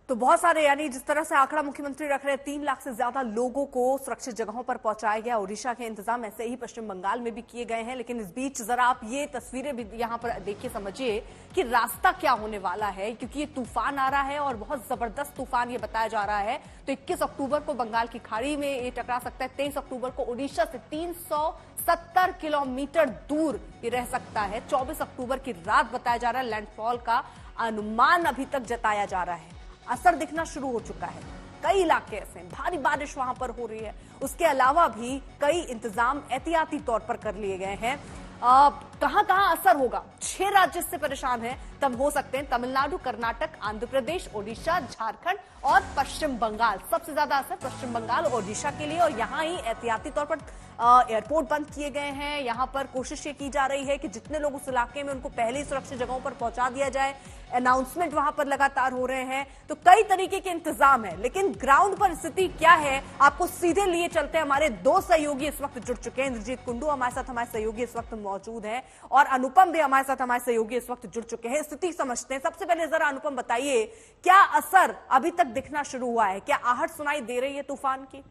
तो बहुत सारे, यानी जिस तरह से आंकड़ा मुख्यमंत्री रख रहे हैं, 3 लाख से ज्यादा लोगों को सुरक्षित जगहों पर पहुंचाया गया। ओडिशा के इंतजाम ऐसे ही पश्चिम बंगाल में भी किए गए हैं। लेकिन इस बीच जरा आप ये तस्वीरें भी यहां पर देखिए, समझिए कि रास्ता क्या होने वाला है, क्योंकि ये तूफान आ रहा है और बहुत जबरदस्त तूफान ये बताया जा रहा है। तो 21 अक्टूबर को बंगाल की खाड़ी में ये टकरा सकता है। 23 अक्टूबर को ओडिशा से 370 किलोमीटर दूर ये रह सकता है। 24 अक्टूबर की रात बताया जा रहा है लैंडफॉल का अनुमान अभी तक जताया जा रहा है। असर दिखना शुरू हो चुका है। कई इलाके ऐसे भारी बारिश वहां पर हो रही है। उसके अलावा भी कई इंतजाम एहतियाती तौर पर कर लिए गए हैं। कहां कहां असर होगा, 6 राज्य इससे परेशान हैं। तब हो सकते हैं तमिलनाडु, कर्नाटक, आंध्र प्रदेश, ओडिशा, झारखंड और पश्चिम बंगाल। सबसे ज्यादा असर पश्चिम बंगाल और ओडिशा के लिए, और यहां ही एहतियाती तौर पर एयरपोर्ट बंद किए गए हैं। यहां पर कोशिश ये की जा रही है कि जितने लोग उस इलाके में उनको पहले ही सुरक्षित जगहों पर पहुंचा दिया जाए। अनाउंसमेंट वहां पर लगातार हो रहे हैं। तो कई तरीके के इंतजाम है, लेकिन ग्राउंड पर स्थिति क्या है, आपको सीधे लिए चलते हैं। हमारे 2 सहयोगी इस वक्त जुड़ चुके हैं। इंद्रजीत कुंडू हमारे साथ, हमारे सहयोगी इस वक्त मौजूद है, और अनुपम भी हमारे साथ, हमारे सहयोगी इस वक्त जुड़ चुके हैं। स्थिति समझते हैं। सबसे पहले जरा अनुपम बताइए, क्या असर अभी तक दिखना शुरू हुआ है? क्या आहट सुनाई दे रही है तूफान की?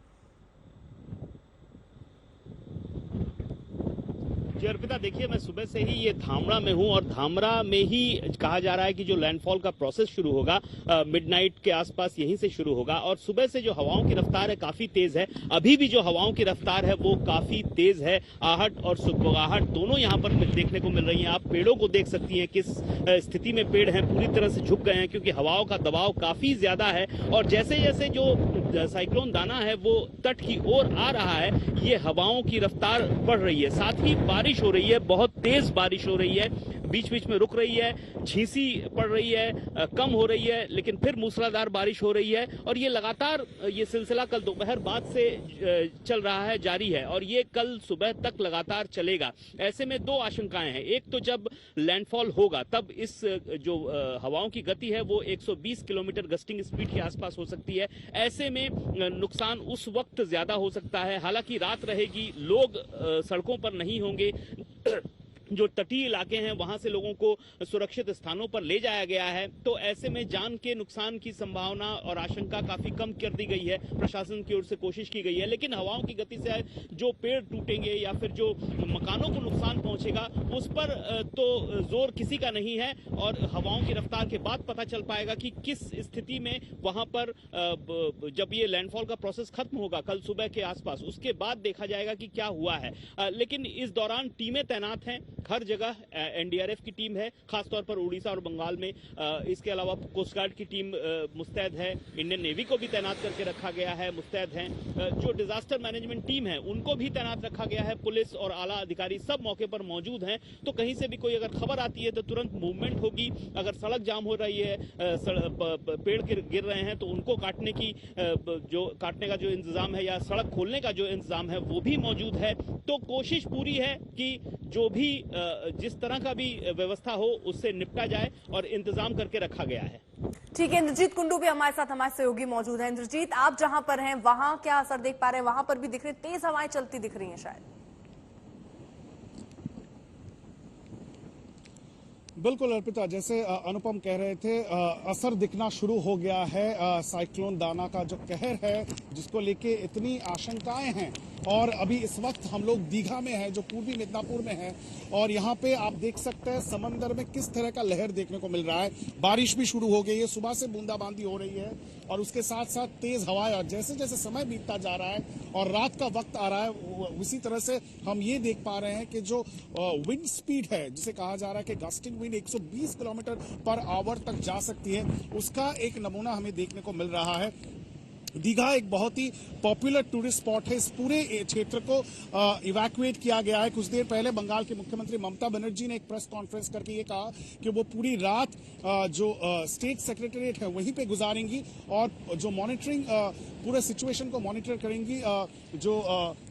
जी अर्पिता, देखिए मैं सुबह से ही ये धामरा में हूँ और धामरा में ही कहा जा रहा है कि जो लैंडफॉल का प्रोसेस शुरू होगा मिडनाइट के आसपास यहीं से शुरू होगा। और सुबह से जो हवाओं की रफ्तार है काफी तेज है। अभी भी जो हवाओं की रफ्तार है वो काफी तेज है। आहट और सुगबुगाहट दोनों यहाँ पर देखने को मिल रही है। आप पेड़ों को देख सकती हैं किस स्थिति में पेड़ हैं, पूरी तरह से झुक गए हैं क्योंकि हवाओं का दबाव काफी ज्यादा है। और जैसे जैसे जो साइक्लोन दाना है वो तट की ओर आ रहा है, ये हवाओं की रफ्तार बढ़ रही है। साथ ही बारिश हो रही है, बहुत तेज बारिश हो रही है, बीच बीच में रुक रही है, झींसी पड़ रही है, कम हो रही है, लेकिन फिर मूसलाधार बारिश हो रही है। और ये लगातार ये सिलसिला कल दोपहर बाद से चल रहा है, जारी है, और ये कल सुबह तक लगातार चलेगा। ऐसे में 2 आशंकाएं हैं। एक तो जब लैंडफॉल होगा तब इस जो हवाओं की गति है वो 120 किलोमीटर गस्टिंग स्पीड के आसपास हो सकती है। ऐसे में नुकसान उस वक्त ज्यादा हो सकता है। हालांकि रात रहेगी, लोग सड़कों पर नहीं होंगे। जो तटीय इलाके हैं वहां से लोगों को सुरक्षित स्थानों पर ले जाया गया है। तो ऐसे में जान के नुकसान की संभावना और आशंका काफी कम कर दी गई है। प्रशासन की ओर से कोशिश की गई है, लेकिन हवाओं की गति से जो पेड़ टूटेंगे या फिर जो मकानों को नुकसान पहुंचेगा उस पर तो जोर किसी का नहीं है। और हवाओं की रफ्तार के बाद पता चल पाएगा कि किस स्थिति में वहां पर जब ये लैंडफॉल का प्रोसेस खत्म होगा कल सुबह के आसपास, उसके बाद देखा जाएगा कि क्या हुआ है। लेकिन इस दौरान टीमें तैनात हैं, हर जगह एनडीआरएफ की टीम है, खासतौर पर उड़ीसा और बंगाल में। इसके अलावा कोस्ट गार्ड की टीम मुस्तैद है, इंडियन नेवी को भी तैनात करके रखा गया है, मुस्तैद हैं। जो डिजास्टर मैनेजमेंट टीम है उनको भी तैनात रखा गया है। पुलिस और आला अधिकारी सब मौके पर मौजूद हैं। तो कहीं से भी कोई अगर खबर आती है तो तुरंत मूवमेंट होगी। अगर सड़क जाम हो रही है, पेड़ गिर रहे हैं तो उनको काटने का जो इंतजाम है या सड़क खोलने का जो इंतजाम है वो भी मौजूद है। तो कोशिश पूरी है कि जो भी जिस तरह का भी व्यवस्था हो उससे निपटा जाए और इंतजाम करके रखा गया है। ठीक है, इंद्रजीत कुंडू भी हमारे साथ, हमारे सहयोगी मौजूद हैं। इंद्रजीत, आप जहां पर हैं वहां क्या असर देख पा रहे हैं? वहां पर भी दिख रही तेज हवाएं चलती दिख रही हैं शायद? बिल्कुल अर्पिता, जैसे अनुपम कह रहे थे, असर दिखना शुरू हो गया है। साइक्लोन दाना का जो कहर है जिसको लेके इतनी आशंकाएं हैं, और अभी इस वक्त हम लोग दीघा में हैं जो पूर्वी मिदनापुर में है, और यहाँ पे आप देख सकते हैं समंदर में किस तरह का लहर देखने को मिल रहा है। बारिश भी शुरू हो गई है, सुबह से बूंदाबांदी हो रही है, और उसके साथ साथ तेज हवाएं। और जैसे जैसे समय बीतता जा रहा है और रात का वक्त आ रहा है, उसी तरह से हम ये देख पा रहे हैं कि जो विंड स्पीड है, जिसे कहा जा रहा है कि gusting wind 120 kilometre per hour तक जा सकती है, उसका एक नमूना हमें देखने को मिल रहा है। दीघा एक बहुत ही पॉपुलर टूरिस्ट स्पॉट है। इस पूरे क्षेत्र को इवैक्यूएट किया गया है। कुछ देर पहले बंगाल के मुख्यमंत्री ममता बनर्जी ने एक प्रेस कॉन्फ्रेंस करके ये कहा कि वो पूरी रात जो स्टेट सेक्रेटरीट है वहीं पे गुजारेंगी, और जो मॉनिटरिंग पूरे सिचुएशन को मॉनिटर करेंगी। जो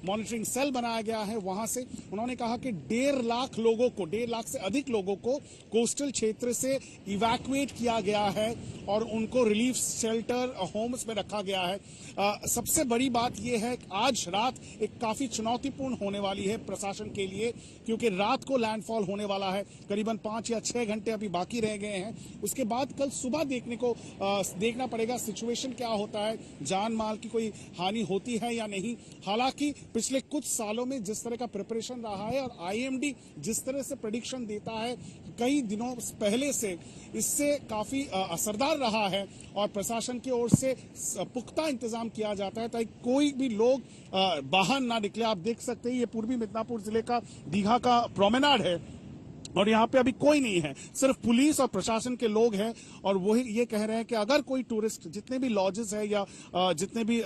मॉनिटरिंग सेल बनाया गया है वहां से उन्होंने कहा कि 1.5 लाख लोगों को, 1.5 लाख से अधिक लोगों को कोस्टल क्षेत्र से इवैक्यूएट किया गया है और उनको रिलीफ शेल्टर होम्स में रखा गया है। है। सबसे बड़ी बात यह है कि आज रात एक काफी चुनौतीपूर्ण होने वाली है प्रशासन के लिए, क्योंकि रात को लैंडफॉल होने वाला है। करीबन 5 या 6 घंटे अभी बाकी रह गए हैं। उसके बाद कल सुबह देखना पड़ेगा सिचुएशन क्या होता है, जान माल की कोई हानि होती है या नहीं। हालांकि पिछले कुछ सालों में जिस तरह का प्रिपरेशन रहा है और आईएमडी जिस तरह से प्रेडिक्शन देता है कई दिनों पहले से, इससे काफी असरदार रहा है और प्रशासन की ओर से पुख्ता इंतजाम किया जाता है ताकि कोई भी लोग बाहर ना निकले। आप देख सकते हैं ये पूर्वी मिदनापुर जिले का दीघा का प्रोमेनाड है और यहाँ पे अभी कोई नहीं है, सिर्फ पुलिस और प्रशासन के लोग हैं। और वही ये कह रहे हैं कि अगर कोई टूरिस्ट, जितने भी लॉजेस है या जितने भी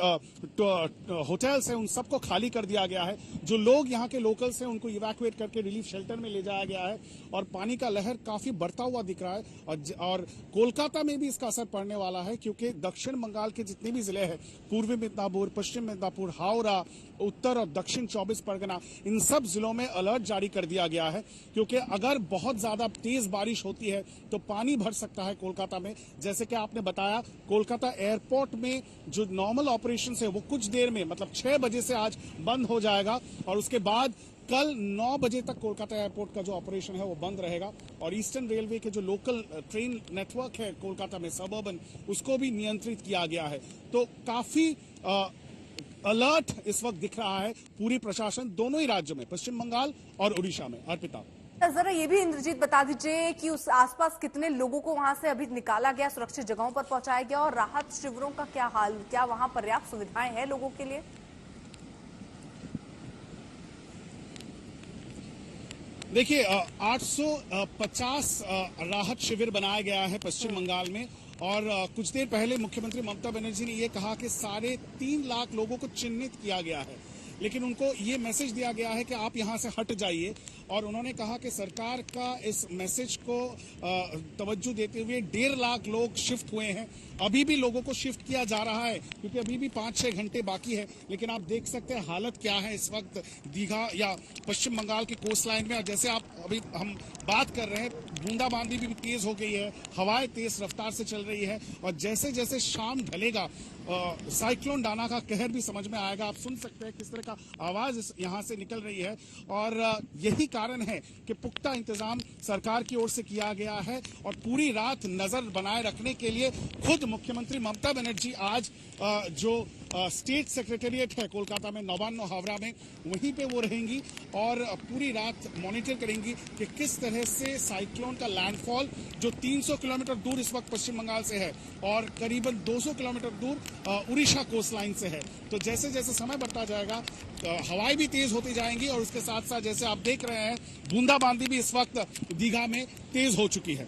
होटल्स हैं, उन सबको खाली कर दिया गया है। जो लोग यहाँ के लोकल्स हैं उनको इवैक्यूएट करके रिलीफ शेल्टर में ले जाया गया है और पानी का लहर काफी बढ़ता हुआ दिख रहा है। और कोलकाता में भी इसका असर पड़ने वाला है, क्योंकि दक्षिण बंगाल के जितने भी जिले हैं, पूर्वी मिदनापुर, पश्चिम मिदनापुर, हावड़ा, उत्तर और दक्षिण 24 परगना, इन सब जिलों में अलर्ट जारी कर दिया गया है। क्योंकि अगर बहुत ज्यादा तेज बारिश होती है तो पानी भर सकता है कोलकाता में। जैसे कि आपने बताया, कोलकाता एयरपोर्ट में जो नॉर्मल ऑपरेशन है वो कुछ देर में, मतलब 6 बजे से आज बंद हो जाएगा और उसके बाद कल 9 बजे तक कोलकाता एयरपोर्ट का जो ऑपरेशन है वो बंद रहेगा। और ईस्टर्न रेलवे के जो लोकल ट्रेन नेटवर्क है कोलकाता में, सबअर्बन, उसको भी नियंत्रित किया गया है। तो काफी अलर्ट इस वक्त दिख रहा है पूरी प्रशासन दोनों ही राज्यों में, पश्चिम बंगाल और उड़ीसा में। अर्पिता, जरा ये भी इंद्रजीत बता दीजिए कि उस आसपास कितने लोगों को वहां से अभी निकाला गया, सुरक्षित जगहों पर पहुंचाया गया, और राहत शिविरों का क्या हाल, क्या वहां पर्याप्त सुविधाएं हैं लोगों के लिए? देखिए, 850 राहत शिविर बनाया गया है पश्चिम बंगाल में। और कुछ देर पहले मुख्यमंत्री ममता बनर्जी ने यह कहा कि 3.5 लाख लोगों को चिन्हित किया गया है, लेकिन उनको ये मैसेज दिया गया है कि आप यहां से हट जाइए। और उन्होंने कहा कि सरकार का इस मैसेज को तवज्जो देते हुए 1.5 लाख लोग शिफ्ट हुए हैं। अभी भी लोगों को शिफ्ट किया जा रहा है क्योंकि अभी भी 5-6 घंटे बाकी है। लेकिन आप देख सकते हैं हालत क्या है इस वक्त दीघा या पश्चिम बंगाल की कोस्ट लाइन में। और जैसे अभी हम बात कर रहे हैं, बूंदाबांदी भी तेज हो गई है, हवाएं तेज रफ्तार से चल रही है। और जैसे जैसे शाम ढलेगा, साइक्लोन डाना का कहर भी समझ में आएगा। आप सुन सकते हैं किस तरह का आवाज यहां से निकल रही है। और यही कारण है कि पुख्ता इंतजाम सरकार की ओर से किया गया है। और पूरी रात नजर बनाए रखने के लिए खुद मुख्यमंत्री ममता बनर्जी आज जो स्टेट सेक्रेटेरिएट है कोलकाता में, नवान्न हावड़ा में, वहीं पे वो रहेंगी और पूरी रात मॉनिटर करेंगी कि किस तरह से साइक्लोन का लैंडफॉल, जो 300 किलोमीटर दूर इस वक्त पश्चिम बंगाल से है और करीबन 200 किलोमीटर दूर उड़ीसा कोस्ट लाइन से है। तो जैसे जैसे समय बढ़ता जाएगा, हवाएं भी तेज होती जाएंगी और उसके साथ साथ जैसे आप देख रहे हैं, बूंदाबांदी भी इस वक्त दीघा में तेज हो चुकी है।